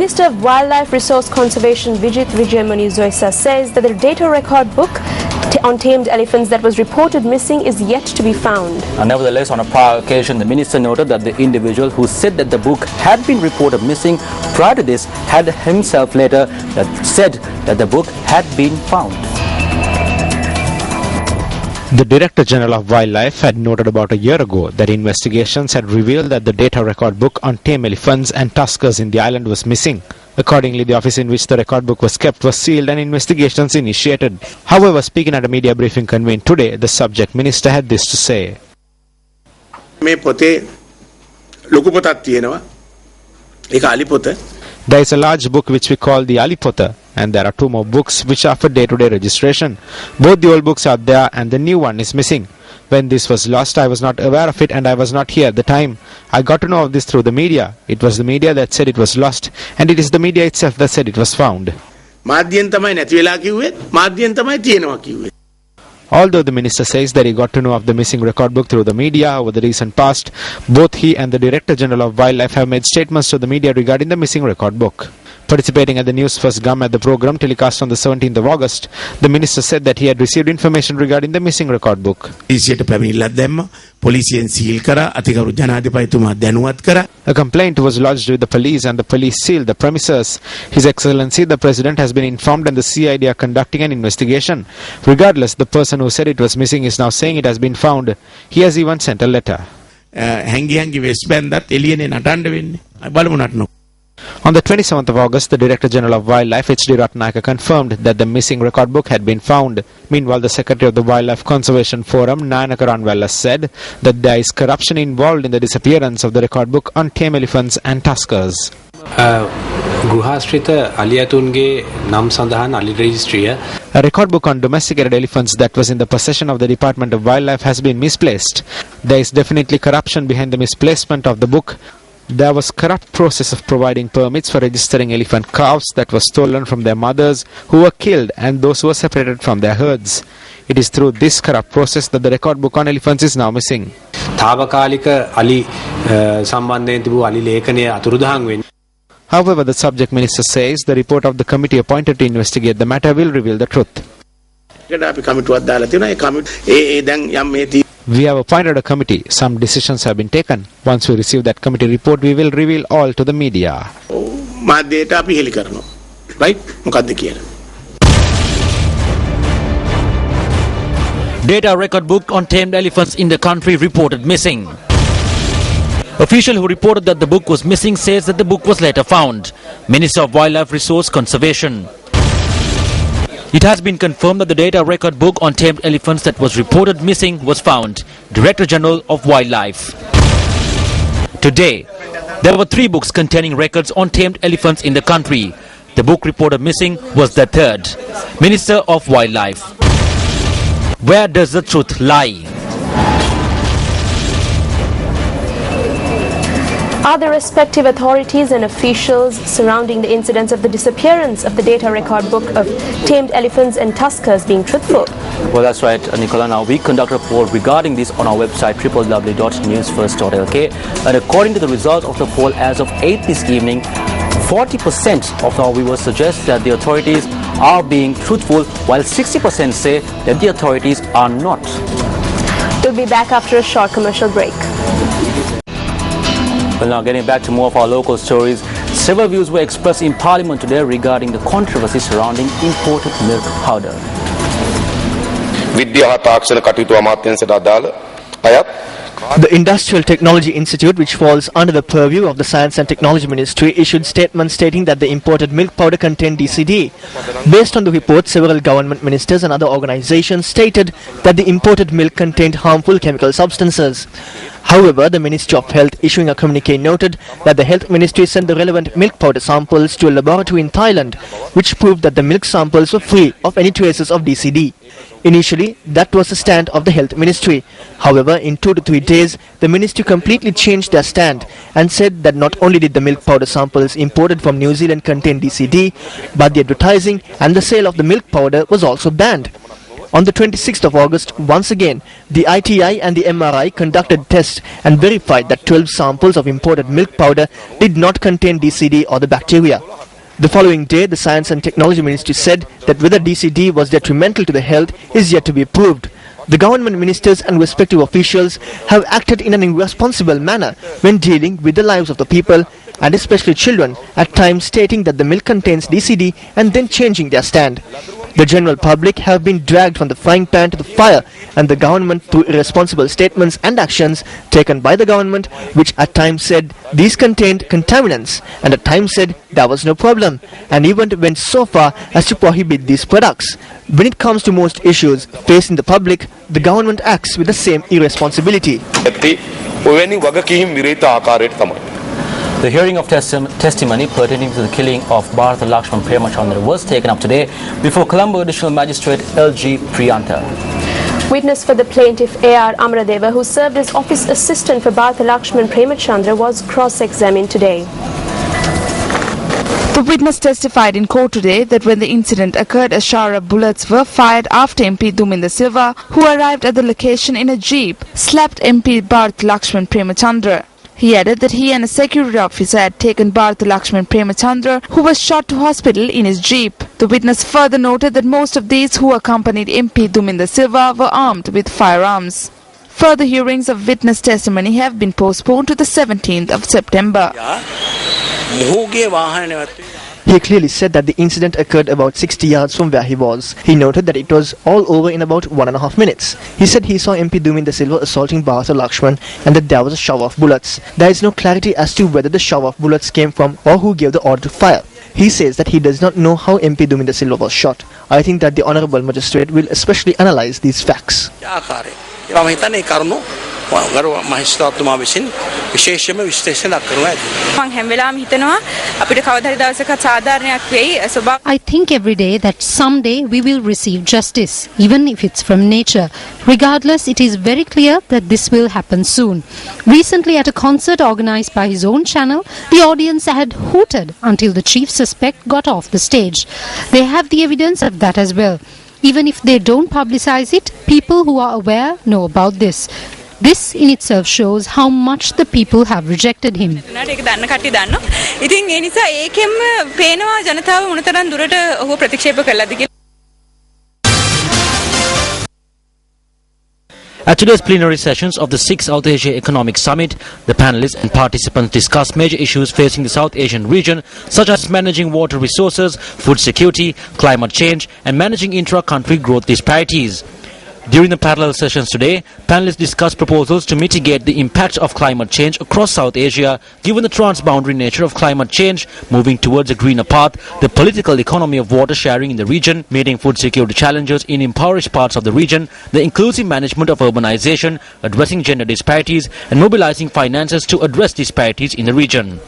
Minister of Wildlife Resource Conservation Vijit Vijayamani Zoisa says that the data record book on tamed elephants that was reported missing is yet to be found. Nevertheless, on a prior occasion, the minister noted that the individual who said that the book had been reported missing prior to this had himself later said that the book had been found. The Director General of Wildlife had noted about a year ago that investigations had revealed that the data record book on tame elephants and tuskers in the island was missing. Accordingly, the office in which the record book was kept was sealed and investigations initiated. However, speaking at a media briefing convened today, the subject minister had this to say. There is a large book which we call the Alipota, and there are two more books which are for day-to-day registration. Both the old books are there and the new one is missing. When this was lost, I was not aware of it and I was not here at the time. I got to know of this through the media. It was the media that said it was lost, and it is the media itself that said it was found. Although the minister says that he got to know of the missing record book through the media over the recent past, both he and the Director General of Wildlife have made statements to the media regarding the missing record book. Participating at the News First Gum at the program telecast on the 17th of August, the minister said that he had received information regarding the missing record book. A complaint was lodged with the police and the police sealed the premises. His Excellency the President has been informed and the CID are conducting an investigation. Regardless, the person who said it was missing is now saying it has been found. He has even sent a letter. On the 27th of August, the Director General of Wildlife, H.D. Ratnayaka, confirmed that the missing record book had been found. Meanwhile, the Secretary of the Wildlife Conservation Forum, Nayanaka Ranwella, said that there is corruption involved in the disappearance of the record book on tame elephants and tuskers. A record book on domesticated elephants that was in the possession of the Department of Wildlife has been misplaced. There is definitely corruption behind the misplacement of the book. There was corrupt process of providing permits for registering elephant calves that were stolen from their mothers who were killed and those who were separated from their herds. It is through this corrupt process that the record book on elephants is now missing. However, the subject minister says the report of the committee appointed to investigate the matter will reveal the truth. We have appointed a committee. Some decisions have been taken. Once we receive that committee report, we will reveal all to the media. Data record book on tamed elephants in the country reported missing. Official who reported that the book was missing says that the book was later found. Minister of Wildlife Resource Conservation. It has been confirmed that the data record book on tamed elephants that was reported missing was found. Director General of Wildlife. Today, there were 3 books containing records on tamed elephants in the country. The book reported missing was the third. Minister of Wildlife. Where does the truth lie? Are the respective authorities and officials surrounding the incidents of the disappearance of the data record book of tamed elephants and tuskers being truthful? Well, that's right, Nicola. Now, we conducted a poll regarding this on our website, www.newsfirst.lk. And according to the result of the poll as of 8 this evening, 40% of our viewers suggest that the authorities are being truthful, while 60% say that the authorities are not. We'll be back after a short commercial break. Well, now getting back to more of our local stories, several views were expressed in Parliament today regarding the controversy surrounding imported milk powder. The Industrial Technology Institute, which falls under the purview of the Science and Technology Ministry, issued statements stating that the imported milk powder contained DCD. Based on the report, several government ministers and other organizations stated that the imported milk contained harmful chemical substances. However, the Ministry of Health, issuing a communique, noted that the Health Ministry sent the relevant milk powder samples to a laboratory in Thailand, which proved that the milk samples were free of any traces of DCD. Initially, that was the stand of the Health Ministry. However, in 2 to 3 days, the Ministry completely changed their stand and said that not only did the milk powder samples imported from New Zealand contain DCD, but the advertising and the sale of the milk powder was also banned. On the 26th of August, once again, the ITI and the MRI conducted tests and verified that 12 samples of imported milk powder did not contain DCD or the bacteria. The following day, the Science and Technology Ministry said that whether DCD was detrimental to the health is yet to be proved. The government ministers and respective officials have acted in an irresponsible manner when dealing with the lives of the people and especially children, at times stating that the milk contains DCD and then changing their stand. The general public have been dragged from the frying pan to the fire, and the government, through irresponsible statements and actions taken by the government, which at times said these contained contaminants and at times said there was no problem, and even went so far as to prohibit these products. When it comes to most issues facing the public, the government acts with the same irresponsibility. The hearing of testimony pertaining to the killing of Bharata Lakshman Premachandra was taken up today before Colombo Additional Magistrate L.G. Priyanta. Witness for the plaintiff A.R. Amaradeva, who served as office assistant for Bharata Lakshman Premachandra, was cross-examined today. The witness testified in court today that when the incident occurred, a shower of bullets were fired after MP Duminda Silva, who arrived at the location in a jeep, slapped MP Bharata Lakshman Premachandra. He added that he and a security officer had taken Bharata Lakshman Premachandra, who was shot to hospital in his jeep. The witness further noted that most of these who accompanied MP Duminda Silva were armed with firearms. Further hearings of witness testimony have been postponed to the 17th of September. He clearly said that the incident occurred about 60 yards from where he was. He noted that it was all over in about 1.5 minutes. He said he saw MP Duminda Silva assaulting Bharata Lakshman and that there was a shower of bullets. There is no clarity as to whether the shower of bullets came from or who gave the order to fire. He says that he does not know how MP Duminda Silva was shot. I think that the Honourable Magistrate will especially analyse these facts. I think every day that someday we will receive justice, even if it's from nature. Regardless, it is very clear that this will happen soon. Recently, at a concert organized by his own channel, the audience had hooted until the chief suspect got off the stage. They have the evidence of that as well. Even if they don't publicize it, people who are aware know about this. This in itself shows how much the people have rejected him. At today's plenary sessions of the 6th South Asia Economic Summit, the panelists and participants discussed major issues facing the South Asian region, such as managing water resources, food security, climate change, and managing intra-country growth disparities. During the parallel sessions today, panelists discussed proposals to mitigate the impact of climate change across South Asia, given the transboundary nature of climate change, moving towards a greener path, the political economy of water sharing in the region, meeting food security challenges in impoverished parts of the region, the inclusive management of urbanization, addressing gender disparities, and mobilizing finances to address disparities in the region.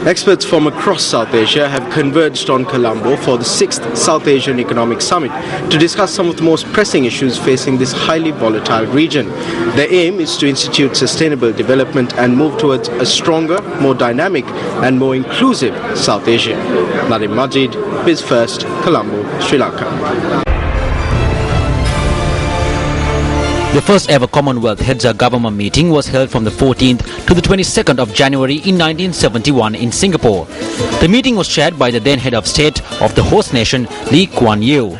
Experts from across South Asia have converged on Colombo for the 6th South Asian Economic Summit to discuss some of the most pressing issues facing this highly volatile region. Their aim is to institute sustainable development and move towards a stronger, more dynamic and more inclusive South Asia. Nadim Majid, Biz First, Colombo, Sri Lanka. The first ever Commonwealth Heads of Government meeting was held from the 14th to the 22nd of January in 1971 in Singapore. The meeting was chaired by the then Head of State of the host nation, Lee Kuan Yew.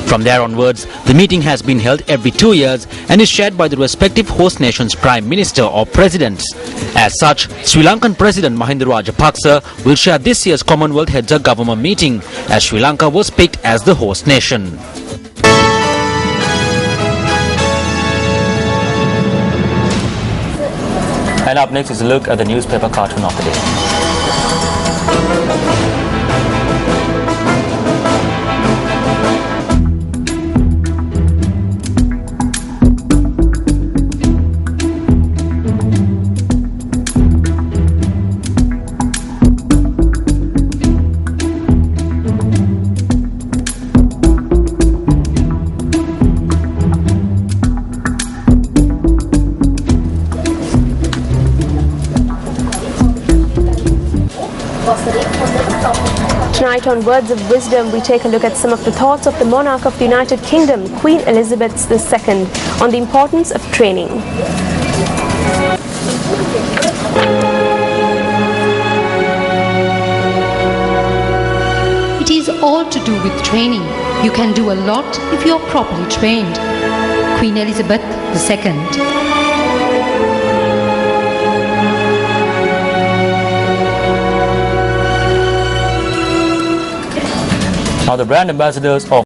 From there onwards, the meeting has been held every 2 years and is chaired by the respective host nation's Prime Minister or Presidents. As such, Sri Lankan President Mahinda Rajapaksa will chair this year's Commonwealth Heads of Government meeting, as Sri Lanka was picked as the host nation. And up next is a look at the newspaper cartoon of the day. Tonight on Words of Wisdom, we take a look at some of the thoughts of the monarch of the United Kingdom, Queen Elizabeth II, on the importance of training. all to do with training. You can do a lot if you are properly trained. Queen Elizabeth II. Now the brand ambassadors of